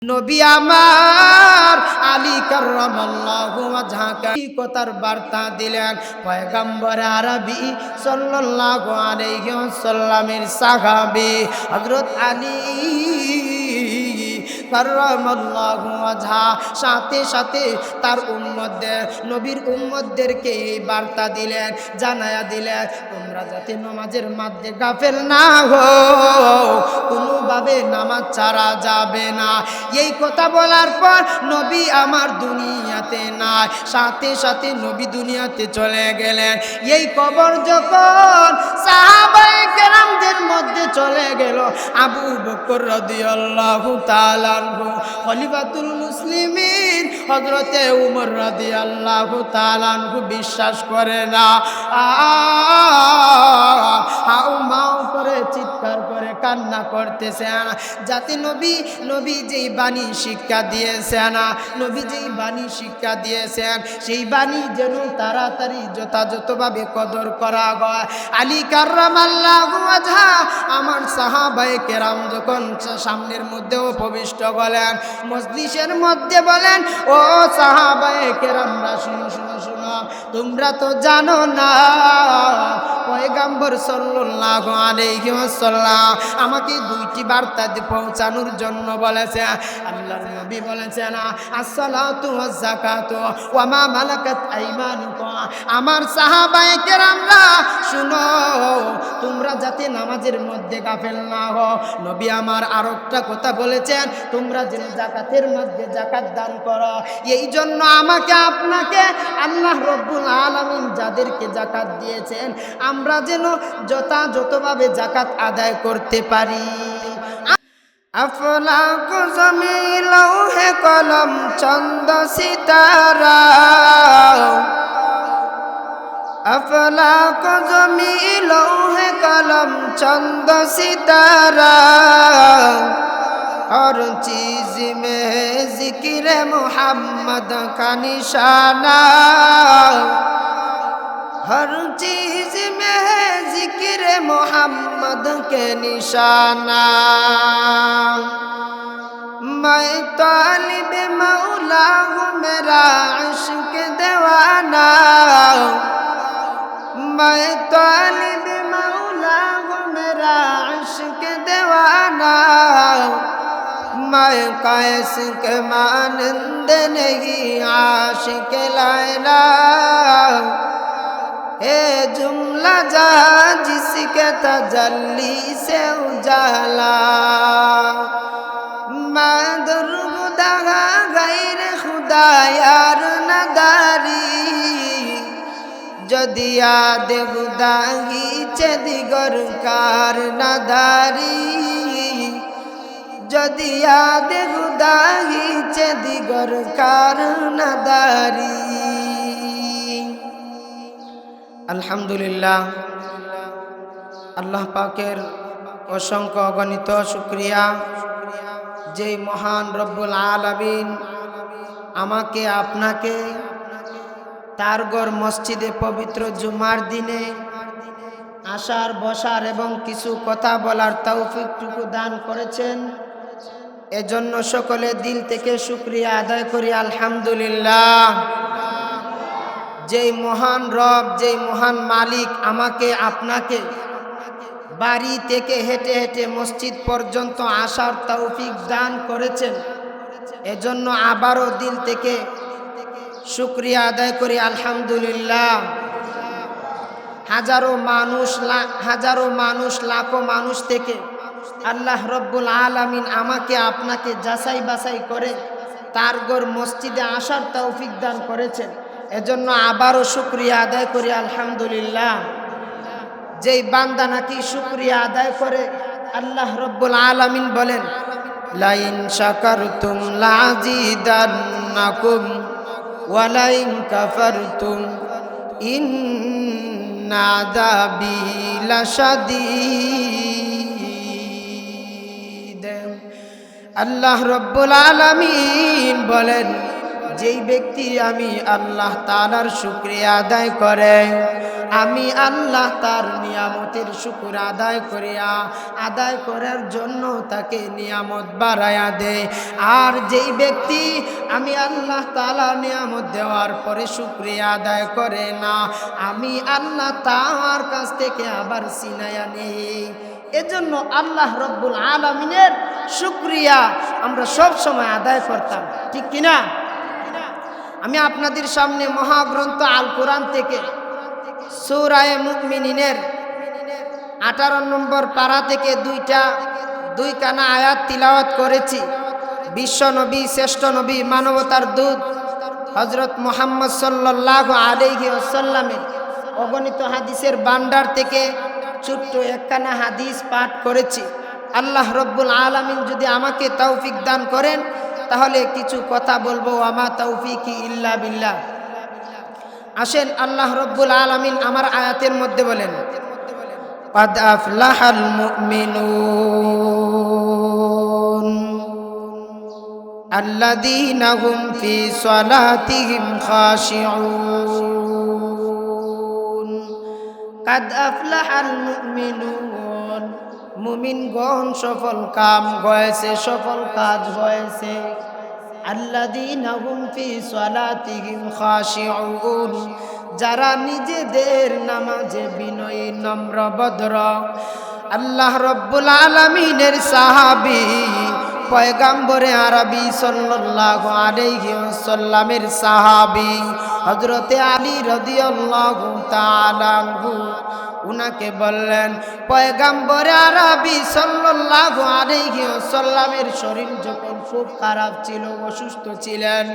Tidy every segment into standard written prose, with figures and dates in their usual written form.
নবী আমার আলী কাররামাল্লাহু ওয়াজহাকে কথার বার্তা দিলেন পয়গম্বর আরবি সাল্লাল্লাহু আলাইহি ওয়াসাল্লামের সাহাবী হযরত আলী কাররামাল্লাহু ওয়াজহা সাথে সাথে তার উম্মতদের নবীর উম্মতদেরকে এই বার্তা দিলেন, জানায়া দিলেন তোমরা যাতে নামাজের মধ্যে গাফেল না হও, কোনোভাবে নামাজ ছাড়া যাবে না। এই কথা বলার পর নবী আমার দুনিয়াতে নাই, সাথে সাথে নবী দুনিয়াতে চলে গেলেন। এই খবর যখন সাহাবায়ে কেরামদের মধ্যে চলে গেল, আবু বকর রাদিয়াল্লাহু তাআলা আনহু, খলিফাতুল মুসলিমিন হযরতে উমর রাদিয়াল্লাহু তাআলা আনহু বিশ্বাস করে না, হাউ মাউ করে চিৎকার করে কান্না করতেছেন, যাতে নবী যেই বাণী শিক্ষা দিয়েছেন, নবী যেই বাণী শিক্ষা দিয়েছেন সেই বাণী যেন তাড়াতাড়ি যথাযথভাবে কদর করা হয়। আলী কাররামাল্লাহু ওয়াজহা আমার সাহাবায়ে কেরাম যখন সামনের মধ্যেও প্রবিষ্ট হলেন, মজলিসের মধ্যে বলেন, ও সাহাবায়ে কেরামরা শুনো শুনো শুনো, তোমরা তো জানো না পয়গম্বর সাল্লাল্লাহু আলাইহি ওয়াসাল্লাম আমাকে দুইটি বার্তা পৌঁছানোর জন্য বলেছে। আল্লাহর নবী বলেছেন আসসালাতু ওয়াজ যাকাতু ওয়া মা মালাকাত আইমানুকুম। আমার সাহাবায়ে কেরামরা শুনো, তোমরা যাতে নামাজের মধ্যে গাফেল না হও। নবী আমার আরেকটা কথা বলেছেন, তোমরা যেন যাকাতের মধ্যে যাকাত দান করো। এই জন্য আমাকে আপনাকে আল্লাহ রব্বুল আলামিন যাদেরকে যাকাত দিয়েছেন আমরা যেন যথাযথভাবে যাকাত আদায় করতে পারি। আফলাক জমিন লৌহে কলম চন্দ সিতারা, আফলাক জমিন লৌহে কলম চন্দ সিতারা, हर चीज में जिक्र मोहम्मद का निशाना, हर चीज में है जिक्र मोहम्मद के निशाना। मैं तालिब मौला हूँ मेरा इश्क दीवाना, मैं तालिब मौला हूँ मेरा इश्क दीवाना, मैं कैस के मानंद नहीं आशिक लैला, हे जुमला जा जिसके तजल्ली से उजाला, मैं दुर्गुदा गैर खुदा यार नदारी, যদি याद खुदा हिचे दिगर कार नदारी, যদি याद खुदा हिचे दिगर कार नदारी। আলহামদুলিল্লাহ, আল্লাহ পাকের অসংখ্য অগণিত শুকরিয়া, যেই মহান রব্বুল আলামিন আমাকে আপনাকে তার ঘর মসজিদে পবিত্র জুমার দিনে আসার বসার এবং কিছু কথা বলার তৌফিকটুকু দান করেছেন, এজন্য সকলে দিল থেকে শুকরিয়া আদায় করি আলহামদুলিল্লাহ। যেই মহান রব, যেই মহান মালিক আমাকে আপনাকে বাড়ি থেকে হেঁটে হেঁটে মসজিদ পর্যন্ত আসার তৌফিক দান করেছেন, এজন্য আবারও দিল থেকে শুকরিয়া আদায় করি আলহামদুলিল্লাহ। হাজারো মানুষ লাখো মানুষ থেকে আল্লাহ রব্বুল আলামিন আমাকে আপনাকে যাচাই বাছাই করে তার ঘর মসজিদে আসার তৌফিক দান করেছেন, এজন্য আবারও শুকরিয়া আদায় করি আলহামদুলিল্লাহ। যেই বান্দা নাকি শুকরিয়া আদায় করে আল্লাহ রব্বুল আলামিন বলেন লাইন শাকারতুম লাযিদান্নাকুম ওয়া লাইন কাফারতুম ইন্না আযাবি লাশাদীদ। আল্লাহ রব্বুল আলামিন বলেন যেই ব্যক্তি আমি আল্লাহ তাআলার শুকরিয়া আদায় করে, আমি আল্লাহ তার নিয়ামতের শুকর আদায় করার জন্য তাকে নিয়ামত বাড়ায়া দেয়। আর যেই ব্যক্তি আমি আল্লাহ তাআলা নিয়ামত দেওয়ার পরে শুকরিয়া আদায় করে না, আমি আল্লাহ তার কাছ থেকে আবার ছিনাইয়া নেই। এজন্য আল্লাহ রব্বুল আলামিনের শুকরিয়া আমরা সব সময় আদায় করতাম, ঠিক কিনা? আমি আপনাদের সামনে মহাগ্রন্থ আল কোরআন থেকে সূরা মুমিনিনের 18 নম্বর পারা থেকে দুই কানা আয়াত তিলাওয়াত করেছি। বিশ্ব নবী, শ্রেষ্ঠ নবী, মানবতার দূত হযরত মুহাম্মদ সাল্লাল্লাহু আলাইহি ওয়াসাল্লামের অগণিত হাদিসের ভান্ডার থেকে ছোট্ট একখানা হাদিস পাঠ করেছি। আল্লাহ রব্বুল আলামিন যদি আমাকে তৌফিক দান করেন তাহলে কিছু কথা বলবো। আমা তৌফিকি ইল্লা বিল্লাহ। আসেন, আল্লাহ রব্বুল আলামিন আমার আয়াতের মধ্যে বলেন, قد أفلح المؤمنون الذين هم في صلاتهم خاشعون قد أفلح المؤمنون মুমিনগণ সফল কাম হয়েছে, সফল কাজ হয়েছে। আল্লাযীনা হুম ফি সালাতিহিম খাশিউন, যারা নিজেদের নামাজে বিনয়ী, নম্র, ভদ্র। আল্লাহ রব্বুল আলামিনের সাহাবী পয়গাম্বরে আরবি সাল্লাল্লাহু আলাইহি ওয়াসাল্লামের সাহাবী হযরতে আলী রাদিয়াল্লাহু তাআলা আনহু উনাকে বললেন, পয়গাম্বরে আরবি সাল্লাল্লাহু আলাইহি ওয়াসাল্লামের শরীর যখন খুব খারাপ ছিল, অসুস্থ ছিলেন,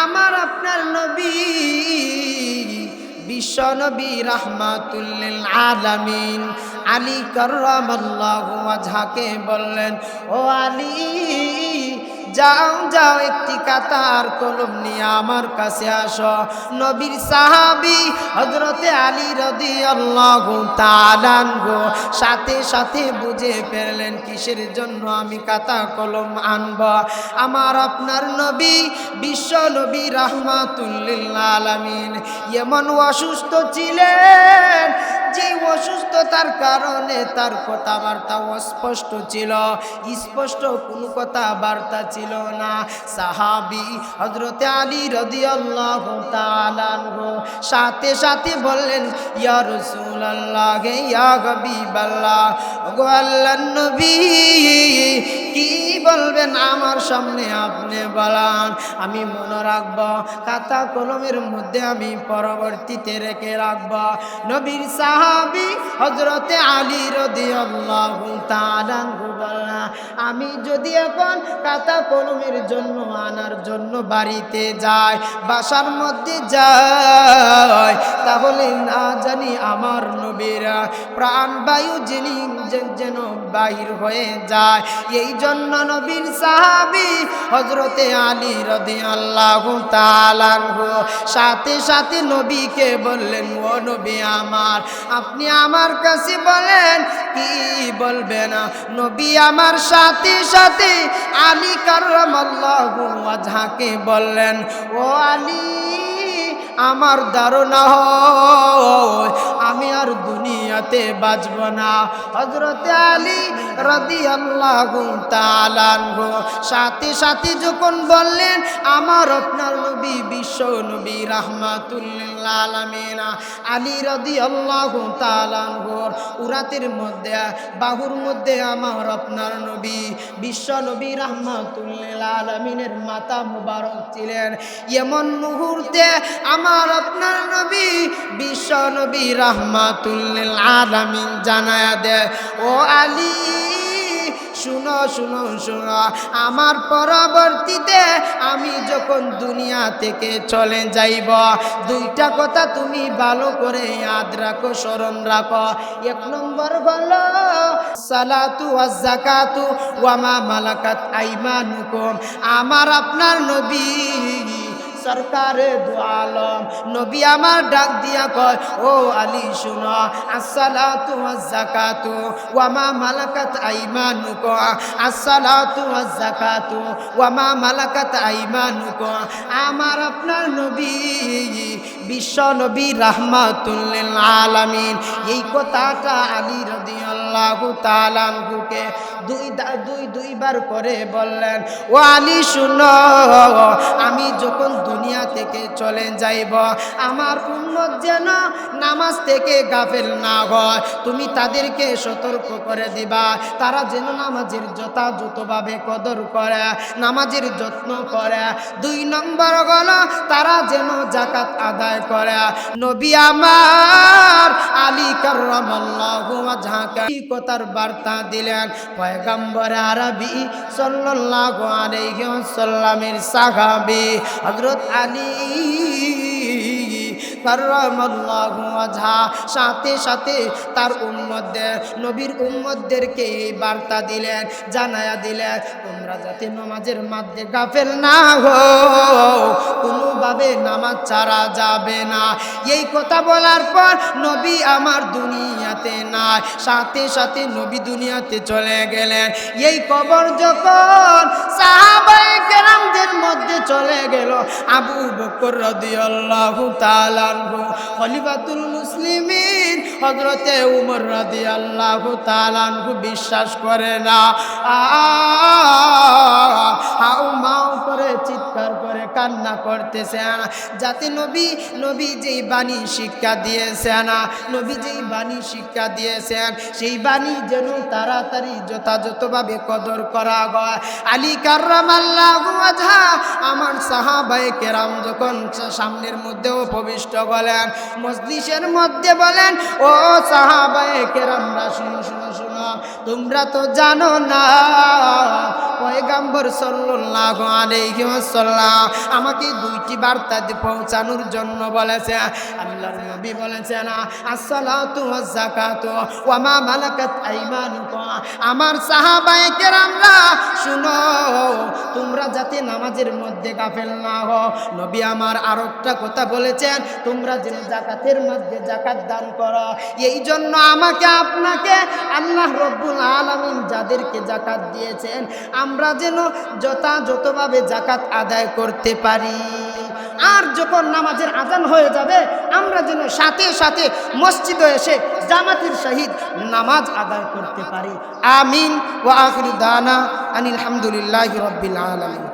আমার আপনার নবী বিশ্ব নবী রাহমাতুল লিল আলামিন আলী কাররামাল্লাহু ওয়াজহাকে বললেন, ও আলী, যাও একটি কাতার কলম নিয়ে আমার কাছে আসো। নবীর সাহাবী হযরতে আলী রাদিয়াল্লাহু তাআলা আনহু সাথে সাথে বুঝে ফেললেন কিসের জন্য আমি খাতা কলম আনব। আমার আপনার নবী বিশ্ব নবী রাহমাতুল লিল আলামিন এমন অসুস্থ ছিলেন, যে অসুস্থতার কারণে তার কথাবার্তা অস্পষ্ট ছিল, স্পষ্ট কোনো কথাবার্তা ছিল না। সাহাবী হযরতে আলী রাদিয়াল্লাহু তাআলা আনহু সাথে সাথে বললেন, ইয়া রাসূলুল্লাহ, ইয়া হাবিবাল্লাহ, ওগো আল্লাহর নবী, কি বলবেন আমার সামনে আপনি বলান, আমি মনে রাখব, খাতা কলমের মধ্যে আমি পরবর্তীতে রেখে রাখব। নবীর সাহাবী হযরতে আলী রাদিয়াল্লাহু তাআলা আনহু বললেন, আমি যদি এখন খাতা কলমের জন্য আনার জন্য বাড়িতে যাই, বাসার মধ্যে যাই, তাহলে না জানি আমার নবীর প্রাণবায়ু যেন বাহির হয়ে যায়। এই জন্য নবীর সাহাবী হযরতে আলী রাদিয়াল্লাহু তাআলা আনহু সাথে সাথে নবীকে বললেন, ও নবী আমার, আপনি আমার কাছে বলেন, কি বলবেন? নবী আমার সাথে সাথে আলী কাররামাল্লাহু ওয়াজহাকে বললেন, ও আলী, আমার ধারণা হয় আমি আর দুনিয়াতে বাঁচব না। হযরতে আলী রাদিয়াল্লাহু তাআলা আনহু সাথে সাথে যখন বললেন, আমার আপনার নবী বিশ্ব নবী রাহমাতুল লিল আলামিন আলী রাদিয়াল্লাহু তাআলা আনহুর উরাতের মধ্যে, বাহুর মধ্যে আমার আপনার নবী বিশ্ব নবী রাহমাতুল লিল আলামিনের মাথা মুবারক ছিলেন। এমন মুহূর্তে আমার আপনার নবী বিশ্ব নবী রাহমাতুল লিল আলামিন জানায়া দেয়, ও আলী, শুনো শুনো শুনো, আমার পরবর্তীতে আমি যখন দুনিয়া থেকে চলে যাইব, দুইটা কথা তুমি ভালো করে ইয়াদ রাখো, স্মরণ রাখো। এক নম্বর হলো সালাতু ওয়াজ যাকাতু ওয়া মা মালাকাত আইমানুকুম। আমার আপনার নবী সরকারে দু আলম নবী আমার ডাক দিয়া কয়, ও আলী শুনো, আসসালাতু ওয়াজ যাকাতু ওয়া মা মালাকাত আইমানুকুম, আসসালাতু ওয়াজ যাকাতু ওয়া মা মালাকাত আইমানুকুম। আমার আপনার নবী বিশ্ব নবী রাহমাতুল লিল আলামিন, এই কথাটা আলী রাদিয়াল্লাহু তাআলা আনহুকে দুইবার করে বললেন, ও আলী শুনো, আমি যখন দুনিয়া থেকে চলে যাইব আমার উম্মত যেন নামাজ থেকে গাফেল না হয়, তুমি তাদেরকে সতর্ক করে দিবা, তারা যেন নামাজের যথাযথভাবে কদর করে, নামাজের যত্ন করে। 2 নম্বর হলো তারা যেন যাকাত আদায় করে। নবী আমার আলী কাররামাল্লাহু ওয়াজহাকে এই কথার বার্তা দিলেন পয়গম্বর আরবি সাল্লাল্লাহু আলাইহি ওয়াসাল্লামের সাহাবী হযরত আলী কাররামাল্লাহু ওয়াজহা সাথে সাথে তার উম্মতদের, নবীর উম্মতদেরকে এই বার্তা দিলেন, জানায়া দিলেন, তোমরা যাতে নামাজের মধ্যে গাফেল না হও, কোনোভাবে নামাজ ছাড়া যাবে না। এই কথা বলার পর নবী আমার দুনিয়াতে নাই, সাথে সাথে নবী দুনিয়াতে চলে গেলেন। এই খবর যখন সাহাবায়ে কেরামদের মধ্যে চলে গেল, আবু বকর রাদিয়াল্লাহু তাআলা আনহু, খলিফাতুল মুসলিমিন হযরতে উমর রাদিয়াল্লাহু তাআলা আনহু বিশ্বাস করে না, হাউ মাউ করে চিৎকার করে কান্না করতেছেন, যাতে নবী যেই বাণী শিক্ষা দিয়েছেন, নবী যেই বাণী শিক্ষা দিয়েছেন সেই বাণী যেন তাড়াতাড়ি যথাযথভাবে কদর করা হয়। আলী কাররামাল্লাহু ওয়াজহা আমার সাহাবায়ে কেরাম যখন সামনের মধ্যেও প্রবিষ্ট হলেন, মজলিসের মধ্যে বলেন, ও সাহাবায়ে কেরামরা শুনো শুনো শুনো, তোমরা তো জানো না পয়গম্বর সাল্লাল্লাহু আলাইহি ওয়াসাল্লাম আমাকে 2টি বার্তা পৌঁছানোর জন্য বলেছে। আল্লাহর নবী বলেছেন, আসসালাতু ওয়াজ যাকাতু ওয়া মা মালাকাত আইমানুকুম। আমার সাহাবায়ে কেরামরা শুনো, তোমরা যাতে নামাজের মধ্যে গাফেল না হও। নবী আমার আরেকটা কথা বলেছেন, তোমরা যেন যাকাতের মধ্যে যাকাত দান করো। এই জন্য আমাকে আপনাকে আল্লাহ রব্বুল আলামিন যাদেরকে যাকাত দিয়েছেন আমরা যেন যথাযথভাবে যাকাত আদায় করতে পারি। আর যখন নামাজের আজান হয়ে যাবে আমরা যেন সাথে সাথে মসজিদে এসে জামাতের সহিত নামাজ আদায় করতে পারি। আমিন ওয়া আখিরু দানা আনিল হামদুলিল্লাহি রাব্বিল আলামিন।